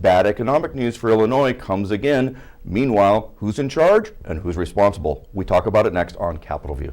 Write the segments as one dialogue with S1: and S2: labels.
S1: Bad economic news for Illinois comes again. Meanwhile, who's in charge and who's responsible? We talk about it next on Capitol View.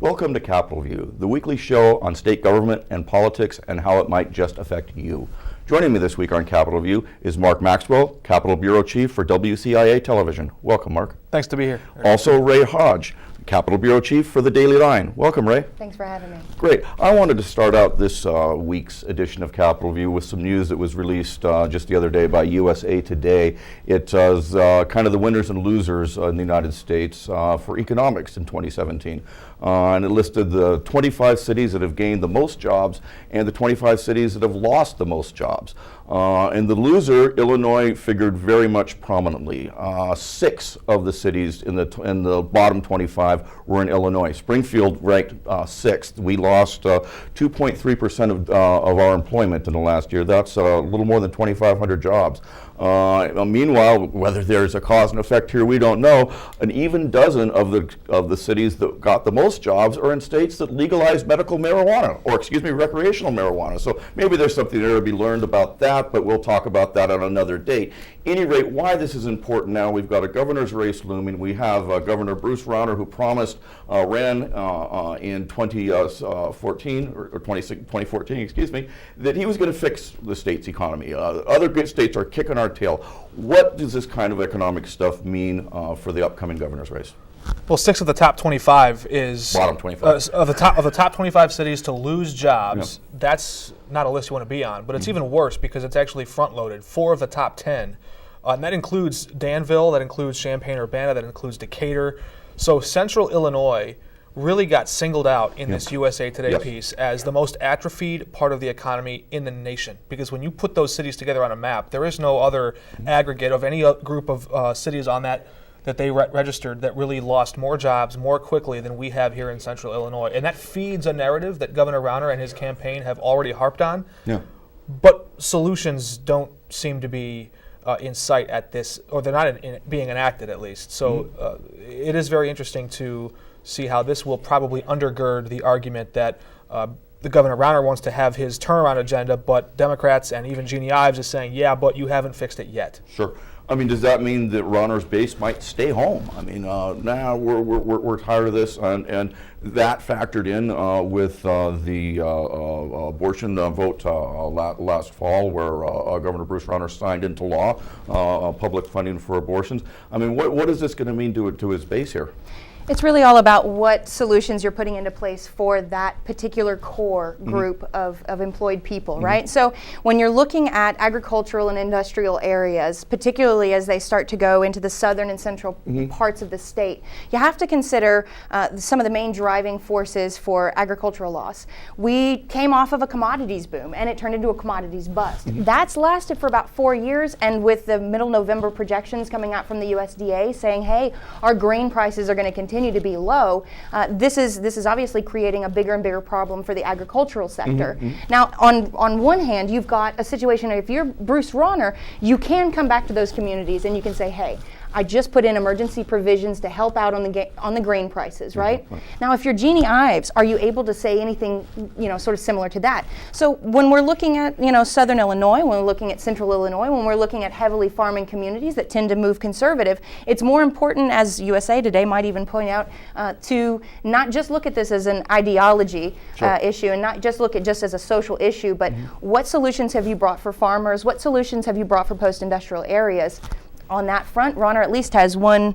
S1: Welcome to Capitol View, the weekly show on state government and politics and how it might just affect you. Joining me this week on Capitol View is Mark Maxwell, Capitol Bureau Chief for WCIA Television. Welcome, Mark.
S2: Thanks to be here.
S1: Also, Rae Hodge, Capitol Bureau Chief for the Daily Line. Welcome, Rae.
S3: Thanks for having me.
S1: Great. I wanted to start out this week's edition of Capitol View with some news that was released just the other day by USA Today. It was kind of the winners and losers in the United States for economics in 2017. And it listed the 25 cities that have gained the most jobs and the 25 cities that have lost the most jobs. And the loser, Illinois, figured very much prominently. 6 of the cities in the bottom 25 were in Illinois. Springfield ranked 6th. We lost 2.3% of our employment in the last year. That's a little more than 2,500 jobs. Meanwhile, whether there's a cause and effect here, we don't know. An even dozen of the cities that got the most jobs are in states that legalized medical marijuana, or recreational marijuana. So maybe there's something there to be learned about that, but we'll talk about that on another date. Any rate, why this is important now, we've got a governor's race looming. We have Governor Bruce Rushton, who promised, ran in 2014, or 2014, that he was going to fix the state's economy. Other good states are kicking our tail. What does this kind of economic stuff mean for the upcoming governor's race?
S2: Well, 6 of the top 25 is
S1: bottom 25
S2: of the top 25 cities to lose jobs. Yeah. That's not a list you want to be on, but it's even worse because it's actually front-loaded. 4 of the top 10, and that includes Danville, that includes Champaign-Urbana, that includes Decatur. So Central Illinois really got singled out in this USA Today piece as the most atrophied part of the economy in the nation. Because when you put those cities together on a map, there is no other aggregate of any group of cities on that they registered that really lost more jobs more quickly than we have here in Central Illinois. And that feeds a narrative that Governor Rauner and his campaign have already harped on. Yeah. But solutions don't seem to be in sight at this, or they're not being enacted at least. So it is very interesting to see how this will probably undergird the argument that the Governor Rauner wants to have his turnaround agenda, but Democrats and even Jeannie Ives is saying, yeah, but you haven't fixed it yet.
S1: Sure. I mean, does that mean that Rauner's base might stay home? I mean, now we're tired of this, and that factored in with the abortion vote last fall, where Governor Bruce Rauner signed into law public funding for abortions. I mean, what is this going to mean to his base here?
S3: It's really all about what solutions you're putting into place for that particular core group of employed people, right? So when you're looking at agricultural and industrial areas, particularly as they start to go into the southern and central parts of the state, you have to consider some of the main driving forces for agricultural loss. We came off of a commodities boom and it turned into a commodities bust. That's lasted for about 4 years, and with the middle November projections coming out from the USDA saying, hey, our grain prices are going to continue to be low, this is obviously creating a bigger and bigger problem for the agricultural sector. Now, on one hand, you've got a situation, if you're Bruce Rauner, you can come back to those communities and you can say, hey, I just put in emergency provisions to help out on the grain prices, right? Now, if you're Jeannie Ives, are you able to say anything, sort of similar to that? So when we're looking at, Southern Illinois, when we're looking at Central Illinois, when we're looking at heavily farming communities that tend to move conservative, it's more important, as USA Today might even point out, to not just look at this as an ideology issue and not just look at just as a social issue, but what solutions have you brought for farmers? What solutions have you brought for post-industrial areas? On that front, Rauner at least has one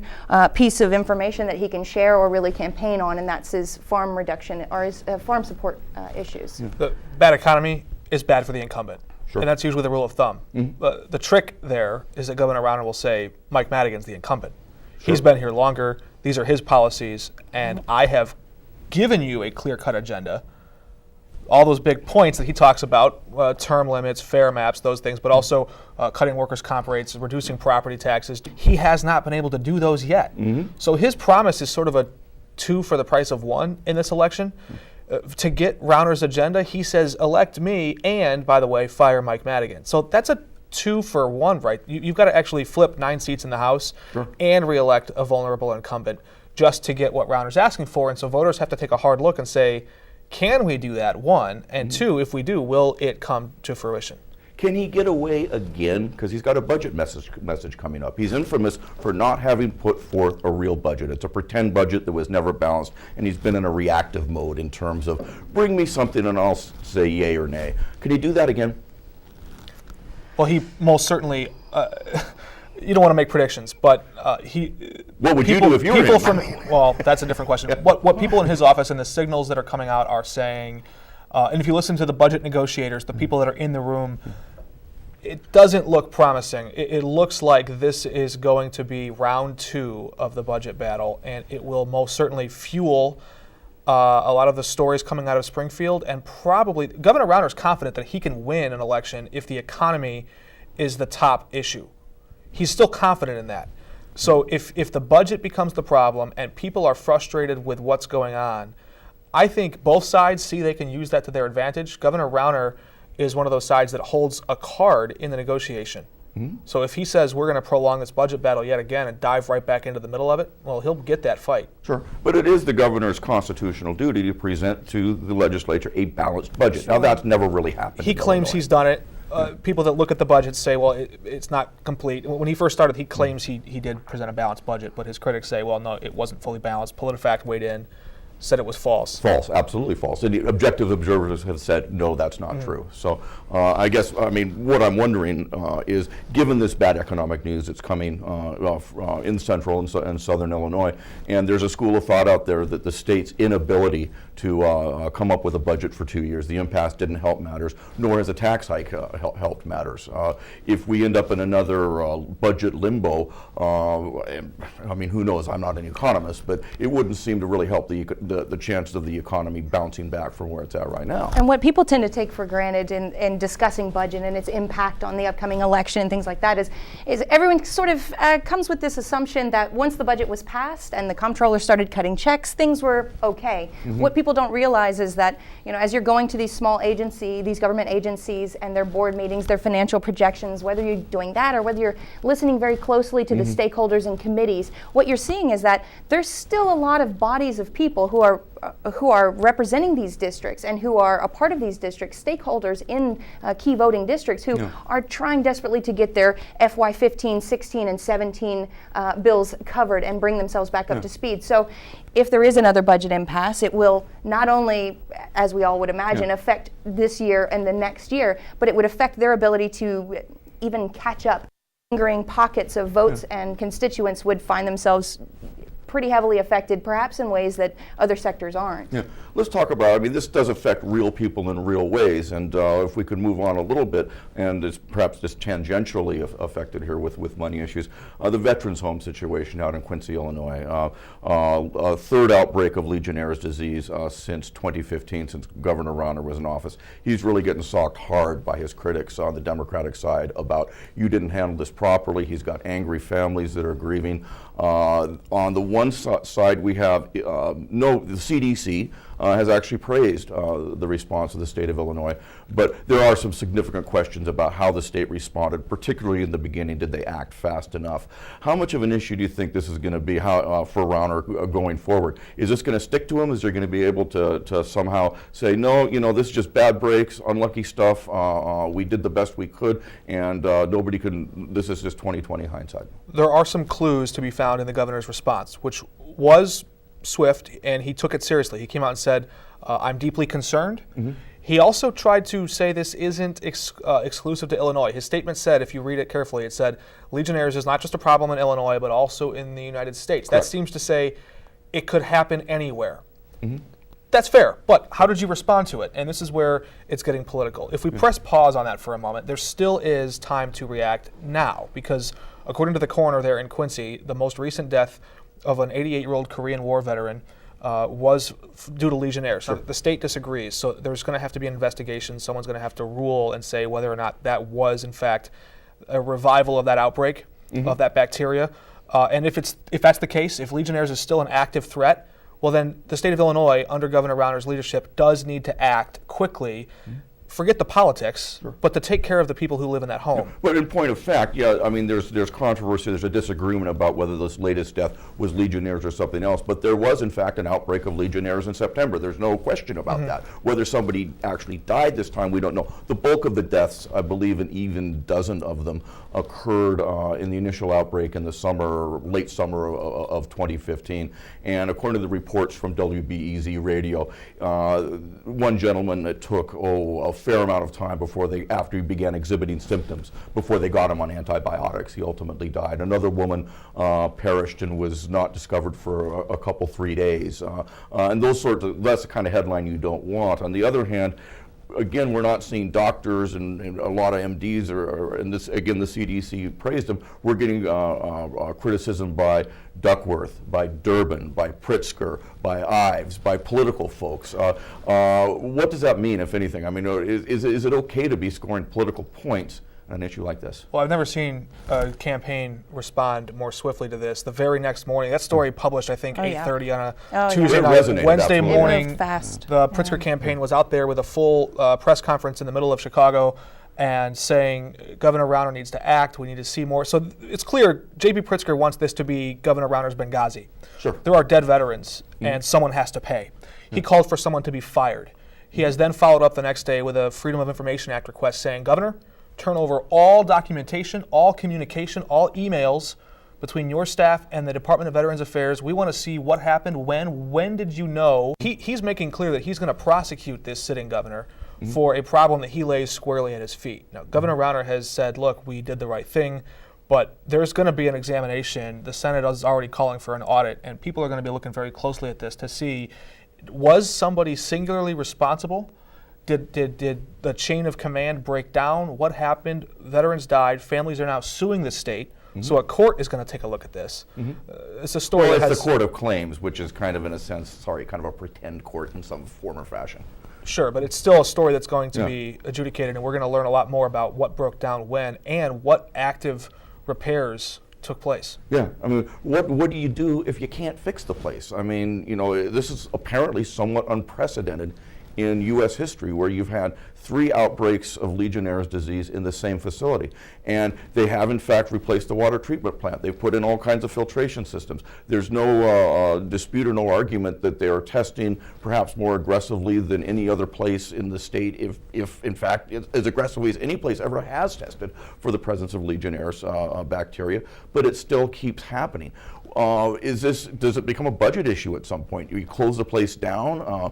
S3: piece of information that he can share or really campaign on, and that's his farm reduction or his farm support issues.
S2: The bad economy is bad for the incumbent, and that's usually the rule of thumb. The trick there is that Governor Rauner will say, Mike Madigan's the incumbent. He's been here longer, these are his policies, and I have given you a clear-cut agenda. All those big points that he talks about, term limits, fare maps, those things, but also cutting workers' comp rates, reducing property taxes. He has not been able to do those yet. So his promise is sort of a 2 for the price of 1 in this election. To get Rauner's agenda, he says, elect me and, by the way, fire Mike Madigan. So that's a 2 for 1, right? You've got to actually flip 9 seats in the House and reelect a vulnerable incumbent just to get what Rauner's asking for. And so voters have to take a hard look and say, can we do that, 1? And 2, if we do, will it come to fruition?
S1: Can he get away again? Because he's got a budget message coming up. He's infamous for not having put forth a real budget. It's a pretend budget that was never balanced, and he's been in a reactive mode in terms of bring me something and I'll say yay or nay. Can he do that again?
S2: Well, he most certainly. You don't want to make predictions, but he.
S1: What would you do if you were him?
S2: Well, that's a different question. What people in his office and the signals that are coming out are saying, and if you listen to the budget negotiators, the people that are in the room, it doesn't look promising. It looks like this is going to be round 2 of the budget battle, and it will most certainly fuel a lot of the stories coming out of Springfield, and probably Governor Rauner is confident that he can win an election if the economy is the top issue. He's still confident in that. So if the budget becomes the problem and people are frustrated with what's going on, I think both sides see they can use that to their advantage. Governor Rauner is one of those sides that holds a card in the negotiation. So if he says we're going to prolong this budget battle yet again and dive right back into the middle of it, well, he'll get that fight.
S1: Sure, but it is the governor's constitutional duty to present to the legislature a balanced budget. Now, that's never really happened.
S2: He claims he's done it. People that look at the budget say, well, it's not complete. When he first started, he claims he did present a balanced budget, but his critics say, well, no, it wasn't fully balanced. PolitiFact weighed in, said it was false.
S1: False, absolutely false. And the objective observers have said, no, that's not true. So I guess, what I'm wondering is, given this bad economic news that's coming in central and southern Illinois, and there's a school of thought out there that the state's inability to come up with a budget for 2 years, the impasse didn't help matters, nor has a tax hike helped matters. If we end up in another budget limbo, who knows, I'm not an economist, but it wouldn't seem to really help the chances of the economy bouncing back from where it's at right now.
S3: And what people tend to take for granted in discussing budget and its impact on the upcoming election and things like that is everyone sort of comes with this assumption that once the budget was passed and the comptroller started cutting checks, things were okay. What people don't realize is that, as you're going to these these government agencies and their board meetings, their financial projections, whether you're doing that or whether you're listening very closely to the stakeholders and committees, what you're seeing is that there's still a lot of bodies of people who are representing these districts and who are a part of these districts, stakeholders in key voting districts who are trying desperately to get their FY15, 16, and 17 bills covered and bring themselves back up to speed. So if there is another budget impasse, it will not only, as we all would imagine, affect this year and the next year, but it would affect their ability to even catch up. Lingering pockets of votes and constituents would find themselves pretty heavily affected, perhaps in ways that other sectors aren't.
S1: Yeah, let's talk about, this does affect real people in real ways, and if we could move on a little bit, and it's perhaps just tangentially affected here with money issues, the Veterans Home situation out in Quincy, Illinois, a third outbreak of Legionnaire's disease since 2015, since Governor Rauner was in office. He's really getting socked hard by his critics on the Democratic side about, you didn't handle this properly. He's got angry families that are grieving. On the one side, we have the CDC has actually praised the response of the state of Illinois, but there are some significant questions about how the state responded, particularly in the beginning. Did they act fast enough? How much of an issue do you think this is going to be for Rauner going forward? Is this going to stick to him? Is there going to be able to somehow say, no, this is just bad breaks, unlucky stuff, we did the best we could, and nobody can, this is just 20/20 hindsight?
S2: There are some clues to be found in the governor's response, which was swift, and he took it seriously. He came out and said, I'm deeply concerned. He also tried to say this isn't exclusive to Illinois. His statement said, if you read it carefully, it said, Legionnaires is not just a problem in Illinois, but also in the United States. Correct. That seems to say it could happen anywhere. That's fair, but how did you respond to it? And this is where it's getting political. If we press pause on that for a moment, there still is time to react now, because according to the coroner there in Quincy, the most recent death of an 88-year-old Korean War veteran was due to Legionnaires. Sure. The state disagrees, so there's going to have to be an investigation. Someone's going to have to rule and say whether or not that was, in fact, a revival of that outbreak, of that bacteria. And if that's the case, if Legionnaires is still an active threat, well then the state of Illinois, under Governor Rauner's leadership, does need to act quickly forget the politics, but to take care of the people who live in that home.
S1: But in point of fact, yeah, I mean, there's controversy, there's a disagreement about whether this latest death was Legionnaires or something else, but there was, in fact, an outbreak of Legionnaires in September. There's no question about that. Whether somebody actually died this time, we don't know. The bulk of the deaths, I believe an even dozen of them, occurred in the initial outbreak in the summer, late summer of 2015. And according to the reports from WBEZ radio, one gentleman, it took a fair amount of time after he began exhibiting symptoms, before they got him on antibiotics. He ultimately died. Another woman perished and was not discovered for a couple, 3 days. And that's the kind of headline you don't want. On the other hand, again, we're not seeing doctors and a lot of MDs, and this, again, the CDC praised them. We're getting criticism by Duckworth, by Durbin, by Pritzker, by Ives, by political folks. What does that mean, if anything? I mean, is it okay to be scoring political points on an issue like this?
S2: Well, I've never seen a campaign respond more swiftly to this. The very next morning, that story published, I think, 8:30 on a Tuesday night. Wednesday
S1: absolutely.
S2: morning,
S3: Fast.
S2: the Pritzker campaign was out there with a full press conference in the middle of Chicago and saying Governor Rauner needs to act, we need to see more. So it's clear J.B. Pritzker wants this to be Governor Rauner's Benghazi.
S1: Sure.
S2: There are dead veterans, and someone has to pay. He called for someone to be fired. He has then followed up the next day with a Freedom of Information Act request saying, Governor, turn over all documentation, all communication, all emails between your staff and the Department of Veterans Affairs. We want to see what happened, when did you know? He's making clear that he's going to prosecute this sitting governor for a problem that he lays squarely at his feet. Now, Governor Rauner has said, look, we did the right thing, but there's going to be an examination. The Senate is already calling for an audit, and people are going to be looking very closely at this to see, was somebody singularly responsible? Did the chain of command break down? What happened? Veterans died. Families are now suing the state. So a court is going to take a look at this. It's a story
S1: Well,
S2: that
S1: it's
S2: has...
S1: the court of claims, which is kind of, in a sense, kind of a pretend court in some form or fashion.
S2: Sure, but it's still a story that's going to be adjudicated, and we're going to learn a lot more about what broke down when and what active repairs took place.
S1: Yeah, I mean, what do you do if you can't fix the place? I mean, you know, this is apparently somewhat unprecedented in U.S. history, where you've had 3 outbreaks of Legionnaire's disease in the same facility. And they have, in fact, replaced the water treatment plant. They've put in all kinds of filtration systems. There's no dispute or no argument that they are testing perhaps more aggressively than any other place in the state, if in fact, as aggressively as any place ever has tested for the presence of Legionnaire's bacteria, but it still keeps happening. Does it become a budget issue at some point? You close the place down.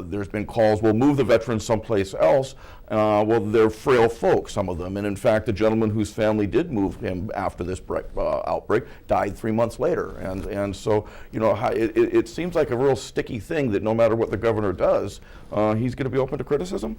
S1: There's been calls, we'll move the veterans someplace else. Well, they're frail folks, some of them. And in fact, the gentleman whose family did move him after this outbreak died 3 months later. And so, you know, it seems like a real sticky thing that no matter what the governor does, he's going to be open to criticism.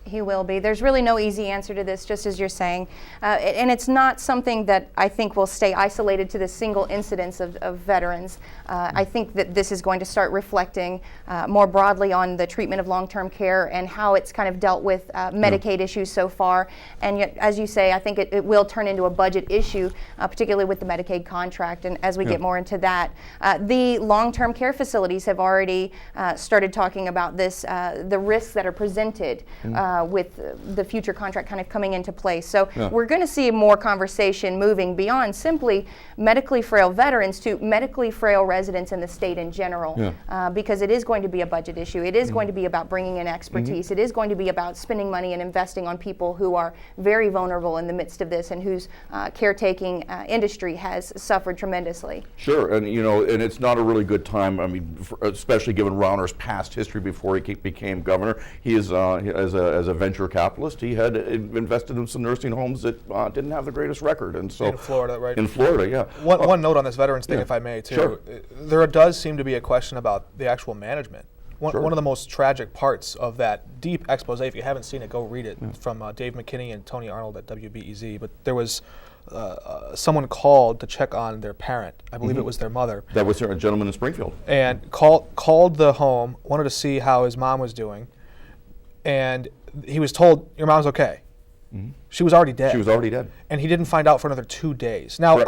S3: He will be. There's really no easy answer to this, just as you're saying. And it's not something that I think will stay isolated to the single incidence of veterans. I think that this is going to start reflecting more broadly on the treatment of long-term care and how it's kind of dealt with Medicaid issues so far. And yet, as you say, I think it will turn into a budget issue, particularly with the Medicaid contract. And as we get more into that, the long-term care facilities have already started talking about this, the risks that are presented with the future contract kind of coming into place. So we're going to see more conversation moving beyond simply medically frail veterans to medically frail residents in the state in general, because it is going to be a budget issue. It is going to be about bringing in expertise. It is going to be about spending money and investing on people who are very vulnerable in the midst of this and whose caretaking industry has suffered tremendously.
S1: Sure, and you know, and it's not a really good time. I mean, especially given Rauner's past history before he became governor. He is as a venture capitalist, he had invested in some nursing homes that didn't have the greatest record, and so
S2: in Florida, right?
S1: In Florida, yeah.
S2: One note on this veterans thing, if I may, too.
S1: Sure.
S2: There does seem to be a question about the actual management. One of the most tragic parts of that deep expose, if you haven't seen it, go read it, from Dave McKinney and Tony Arnold at WBEZ. But there was someone called to check on their parent. I believe it was their mother.
S1: That was a gentleman in Springfield.
S2: And called the home, wanted to see how his mom was doing, and he was told, your mom's okay. She was already dead.
S1: She was already dead.
S2: And he didn't find out for another 2 days. Now,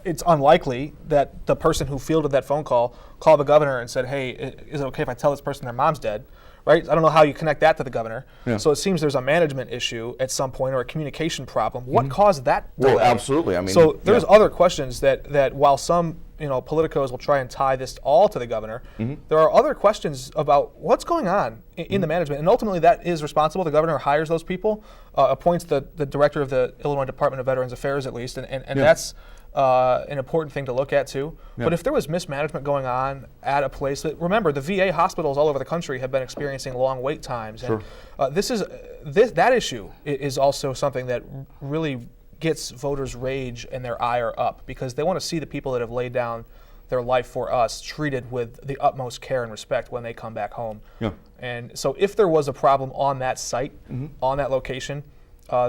S2: it's unlikely that the person who fielded that phone call called the governor and said, hey, is it okay if I tell this person their mom's dead? right? I don't know how you connect that to the governor.
S1: Yeah.
S2: So it seems there's a management issue at some point or a communication problem. What caused that delay?
S1: Well, absolutely. I mean,
S2: so there's
S1: yeah.
S2: other questions that while some politicos will try and tie this all to the governor, there are other questions about what's going on in the management, and ultimately that is responsible. The governor hires those people, appoints the director of the Illinois Department of Veterans Affairs at least, and that's an important thing to look at too. But if there was mismanagement going on at a place that, remember, the VA hospitals all over the country have been experiencing long wait times, and that issue is also something that really gets voters' rage and their ire up, because they want to see the people that have laid down their life for us treated with the utmost care and respect when they come back home.
S1: Yeah.
S2: And so if there was a problem on that site, on that location,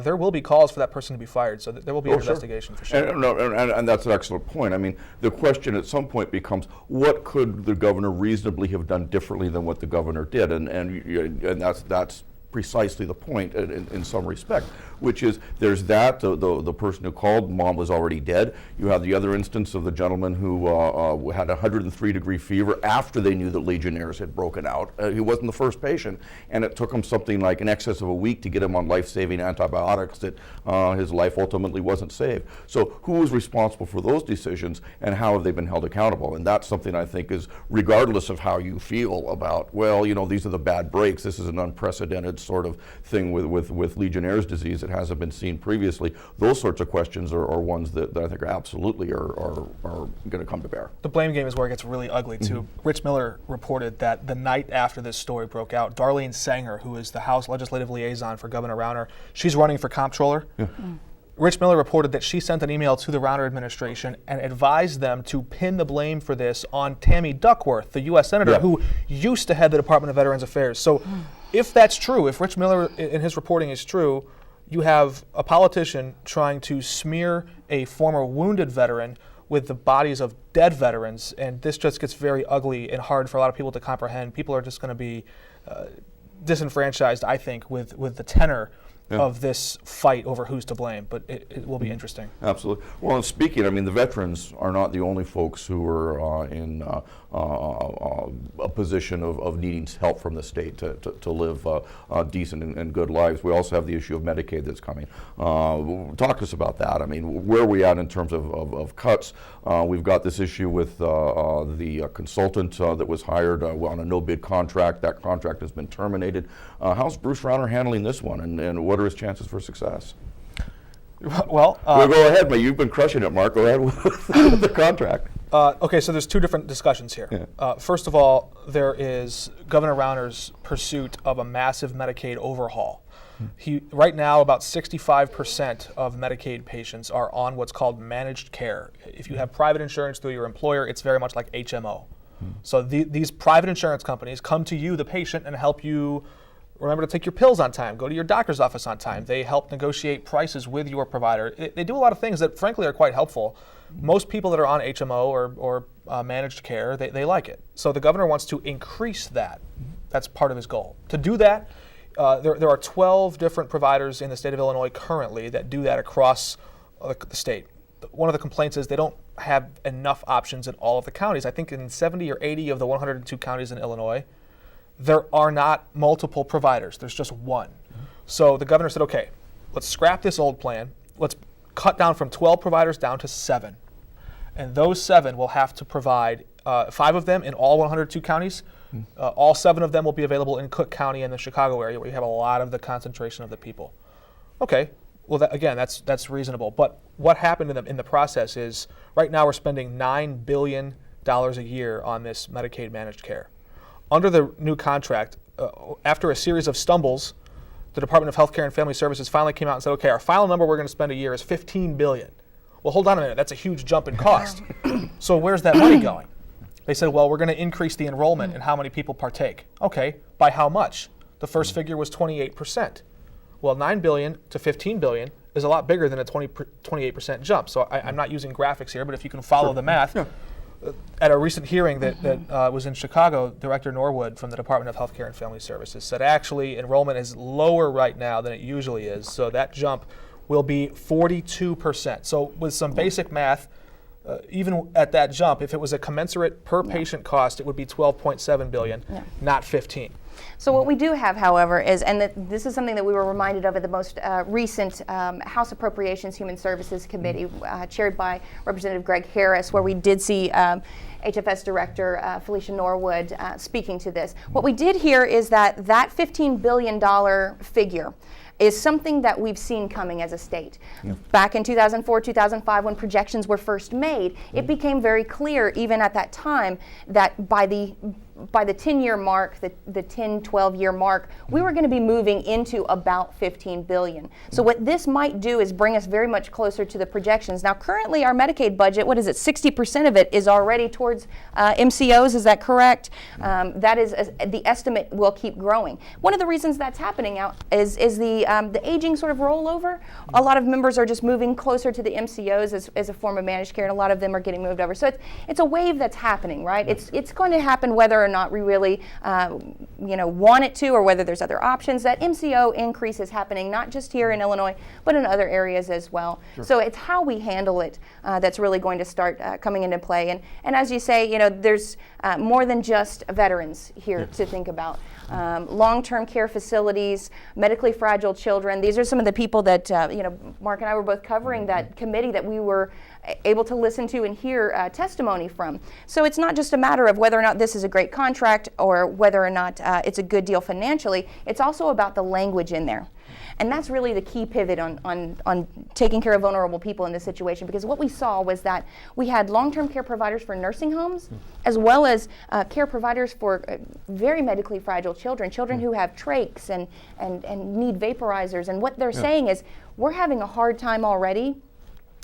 S2: there will be calls for that person to be fired. So there will be an investigation for sure.
S1: And that's an excellent point. I mean, the question at some point becomes, what could the governor reasonably have done differently than what the governor did? And that's precisely the point in some respect, which is there's that, the person who called, mom was already dead. You have the other instance of the gentleman who had 103-degree fever after they knew that Legionnaires had broken out. He wasn't the first patient, and it took him something like in excess of a week to get him on life-saving antibiotics that his life ultimately wasn't saved. So who was responsible for those decisions, and how have they been held accountable? And that's something I think is, regardless of how you feel about, well, these are the bad breaks, this is an unprecedented sort of thing with Legionnaire's disease that hasn't been seen previously. Those sorts of questions are ones that I think are absolutely are going to come to bear.
S2: The blame game is where it gets really ugly too. Rich Miller reported that the night after this story broke out, Darlene Sanger, who is the House Legislative Liaison for Governor Rauner, she's running for comptroller. Yeah. Rich Miller reported that she sent an email to the Rauner administration and advised them to pin the blame for this on Tammy Duckworth, the U.S. Senator who used to head the Department of Veterans Affairs. So if that's true, if Rich Miller in his reporting is true, you have a politician trying to smear a former wounded veteran with the bodies of dead veterans, and this just gets very ugly and hard for a lot of people to comprehend. People are just going to be disenfranchised, I think, with the tenor of this fight over who's to blame, but it will be interesting.
S1: Absolutely. Well, and speaking, I mean, the veterans are not the only folks who are in a position of needing help from the state to live decent and good lives. We also have the issue of Medicaid that's coming. Talk to us about that. I mean, where are we at in terms of cuts? We've got this issue with the consultant that was hired on a no-bid contract. That contract has been terminated. How's Bruce Rauner handling this one, and what are his chances for success?
S2: Well,
S1: go ahead, but you've been crushing it, Mark. Go ahead with the contract.
S2: Okay, so there's two different discussions here. Yeah. First of all, there is Governor Rauner's pursuit of a massive Medicaid overhaul. Right now, about 65% of Medicaid patients are on what's called managed care. If you have private insurance through your employer, it's very much like HMO. So these private insurance companies come to you, the patient, and help you remember to take your pills on time, go to your doctor's office on time. They help negotiate prices with your provider. They do a lot of things that, frankly, are quite helpful. Most people that are on HMO or managed care, they like it. So the governor wants to increase that. That's part of his goal. To do that, there are 12 different providers in the state of Illinois currently that do that across the state. One of the complaints is they don't have enough options in all of the counties. I think in 70 or 80 of the 102 counties in Illinois, there are not multiple providers. There's just one. So the governor said, okay, let's scrap this old plan. Let's cut down from 12 providers down to 7. And those 7 will have to provide 5 of them in all 102 counties. All 7 of them will be available in Cook County and the Chicago area, where you have a lot of the concentration of the people. Okay, well, that's reasonable. But what happened in the process is, right now we're spending $9 billion a year on this Medicaid managed care. Under the new contract, after a series of stumbles, the Department of Healthcare and Family Services finally came out and said, okay, our final number we're going to spend a year is $15 billion. Well, hold on a minute, that's a huge jump in cost. So where's that money going? They said, well, we're going to increase the enrollment and how many people partake. Okay, by how much? The first figure was 28%. Well, $9 billion to $15 billion is a lot bigger than a 28% jump. So I'm not using graphics here, but if you can follow the math. Yeah. At a recent hearing that was in Chicago, Director Norwood from the Department of Healthcare and Family Services said actually enrollment is lower right now than it usually is, so that jump will be 42%. So with some basic math, even at that jump, if it was a commensurate per patient cost, it would be $12.7 billion, not 15.
S3: So what we do have, however, is, and this is something that we were reminded of at the most recent House Appropriations Human Services Committee, chaired by Representative Greg Harris, where we did see HFS Director Felicia Norwood speaking to this. What we did hear is that $15 billion figure is something that we've seen coming as a state. Back in 2004, 2005, when projections were first made, it became very clear, even at that time, that by the 10-year mark, the 10, 12-year mark, we were going to be moving into about 15 billion. So what this might do is bring us very much closer to the projections. Now, currently our Medicaid budget, what is it, 60% of it is already towards MCOs, is that correct? That is, the estimate will keep growing. One of the reasons that's happening now is the aging sort of rollover. A lot of members are just moving closer to the MCOs as a form of managed care, and a lot of them are getting moved over. So it's a wave that's happening, right? It's going to happen whether or not we really want it to, or whether there's other options. That MCO increase is happening not just here in Illinois, but in other areas as well. Sure. So it's how we handle it that's really going to start coming into play. And as you say, there's more than just veterans here to think about. Long-term care facilities, medically fragile children. These are some of the people that Mark and I were both covering that committee that we were able to listen to and hear testimony from. So it's not just a matter of whether or not this is a great contract or whether or not it's a good deal financially. It's also about the language in there. And that's really the key pivot on taking care of vulnerable people in this situation, because what we saw was that we had long-term care providers for nursing homes, as well as care providers for very medically fragile children who have trachs and need vaporizers. And what they're saying is, we're having a hard time already,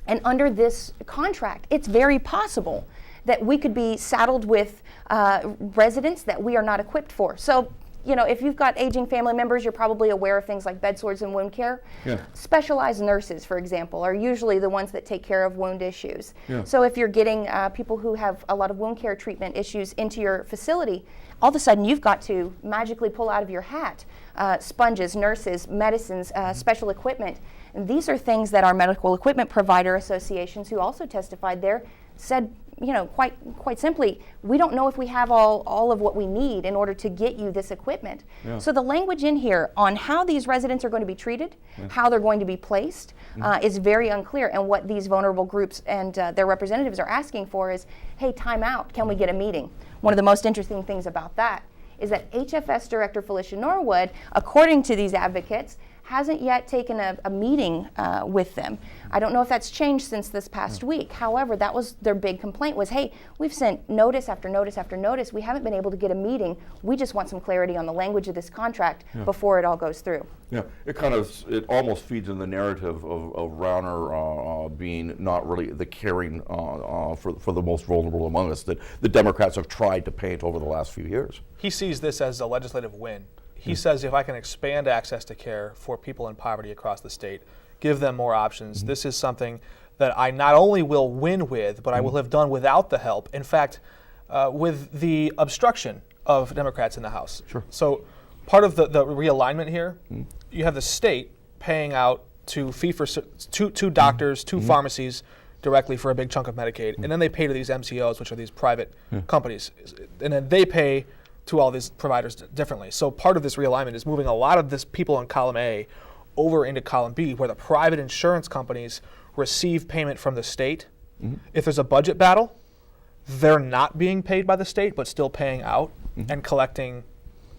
S3: and under this contract, it's very possible that we could be saddled with residents that we are not equipped for. So, if you've got aging family members, you're probably aware of things like bed sores and wound care. Yeah. Specialized nurses, for example, are usually the ones that take care of wound issues. Yeah. So if you're getting people who have a lot of wound care treatment issues into your facility, all of a sudden you've got to magically pull out of your hat sponges, nurses, medicines, special equipment. And these are things that our medical equipment provider associations, who also testified there, said, quite simply, we don't know if we have all of what we need in order to get you this equipment. Yeah. So the language in here on how these residents are going to be treated, how they're going to be placed, is very unclear. And what these vulnerable groups and their representatives are asking for is, hey, time out, can we get a meeting? One of the most interesting things about that is that HFS Director Felicia Norwood, according to these advocates, hasn't yet taken a meeting with them. I don't know if that's changed since this past week. However, that was their big complaint was, hey, we've sent notice after notice after notice. We haven't been able to get a meeting. We just want some clarity on the language of this contract before it all goes through. Yeah,
S1: it almost feeds in the narrative of Rauner being not really the caring for the most vulnerable among us that the Democrats have tried to paint over the last few years.
S2: He sees this as a legislative win. He says, if I can expand access to care for people in poverty across the state, give them more options, this is something that I not only will win with, but I will have done without the help. In fact, with the obstruction of Democrats in the House. Sure. So part of the realignment here, you have the state paying out to two doctors, two pharmacies directly for a big chunk of Medicaid, and then they pay to these MCOs, which are these private companies, and then they pay to all these providers differently. So part of this realignment is moving a lot of this people in column A over into column B, where the private insurance companies receive payment from the state. If there's a budget battle, they're not being paid by the state, but still paying out and collecting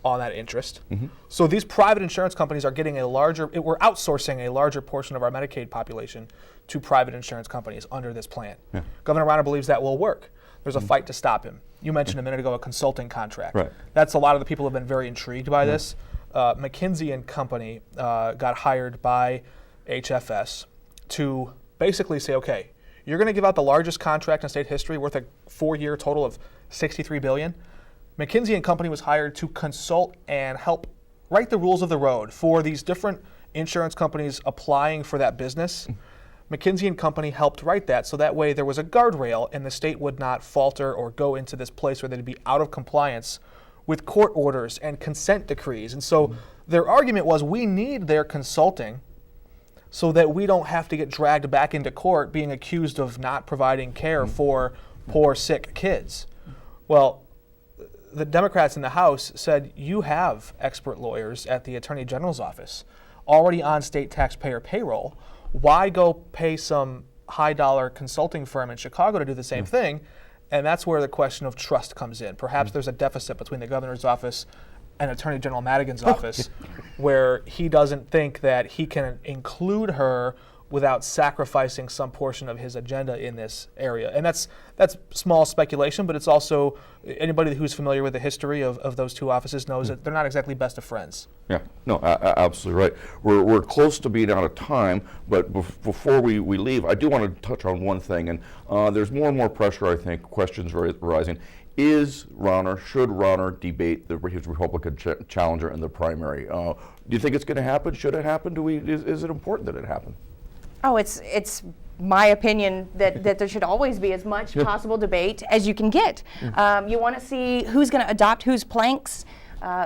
S2: on that interest. So these private insurance companies are getting we're outsourcing a larger portion of our Medicaid population to private insurance companies under this plan. Yeah. Governor Rauner believes that will work. There's a fight to stop him. You mentioned a minute ago a consulting contract. Right. That's a lot of the people who have been very intrigued by this. McKinsey and Company got hired by HFS to basically say, okay, you're going to give out the largest contract in state history worth a 4-year total of $63 billion. McKinsey and Company was hired to consult and help write the rules of the road for these different insurance companies applying for that business. McKinsey and Company helped write that, so that way there was a guardrail and the state would not falter or go into this place where they'd be out of compliance with court orders and consent decrees. And so their argument was, we need their consulting so that we don't have to get dragged back into court being accused of not providing care for poor, sick kids. Well, the Democrats in the House said, you have expert lawyers at the Attorney General's office already on state taxpayer payroll. Why go pay some high-dollar consulting firm in Chicago to do the same thing? And that's where the question of trust comes in. Perhaps there's a deficit between the governor's office and Attorney General Madigan's office, where he doesn't think that he can include her without sacrificing some portion of his agenda in this area. And that's small speculation, but it's also, anybody who's familiar with the history of those two offices knows that they're not exactly best of friends.
S1: Yeah, no, absolutely right. We're close to being out of time, but before we leave, I do want to touch on one thing, and there's more and more pressure, I think, questions rising. Should Rauner debate his Republican challenger in the primary? Do you think it's going to happen? Should it happen? Is it important that it happen?
S3: Oh, it's my opinion that there should always be as much possible debate as you can get. You want to see who's going to adopt whose planks,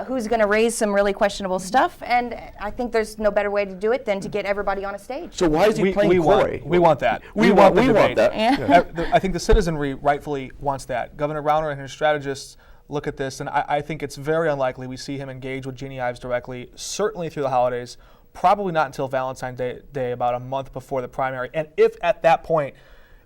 S3: who's going to raise some really questionable stuff, and I think there's no better way to do it than to get everybody on a stage.
S1: So why is he playing coy?
S2: We want that.
S1: We want that.
S3: Yeah.
S2: I think the citizenry rightfully wants that. Governor Rauner and his strategists look at this, and I think it's very unlikely we see him engage with Jeannie Ives directly, certainly through the holidays, probably not until Valentine's Day, about a month before the primary. And if at that point,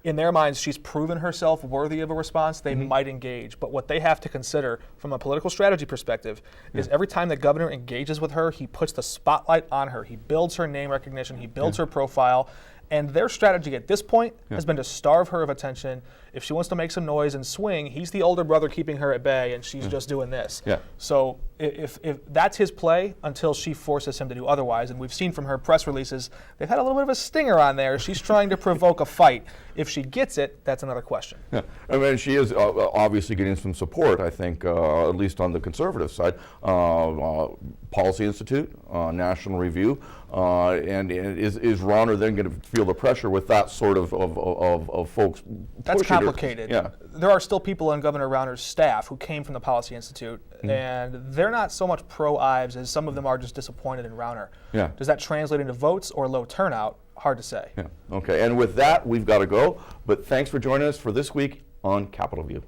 S2: in their minds, she's proven herself worthy of a response, they might engage. But what they have to consider from a political strategy perspective is every time the governor engages with her, he puts the spotlight on her. He builds her name recognition, he builds her profile. And their strategy at this point has been to starve her of attention. If she wants to make some noise and swing, he's the older brother keeping her at bay, and she's just doing this.
S1: Yeah.
S2: So if that's his play until she forces him to do otherwise, and we've seen from her press releases, they've had a little bit of a stinger on there. She's trying to provoke a fight. If she gets it, that's another question.
S1: Yeah, I mean, she is obviously getting some support, I think, at least on the conservative side. Policy Institute, National Review, and is Rauner then going to feel the pressure with that sort of folks?
S2: That's complicated.
S1: Yeah.
S2: There are still people on Governor Rauner's staff who came from the Policy Institute, and they're not so much pro-Ives as some of them are just disappointed in Rauner.
S1: Yeah.
S2: Does that translate into votes or low turnout? Hard to say.
S1: Yeah. Okay, and with that, we've got to go. But thanks for joining us for this week on Capitol View.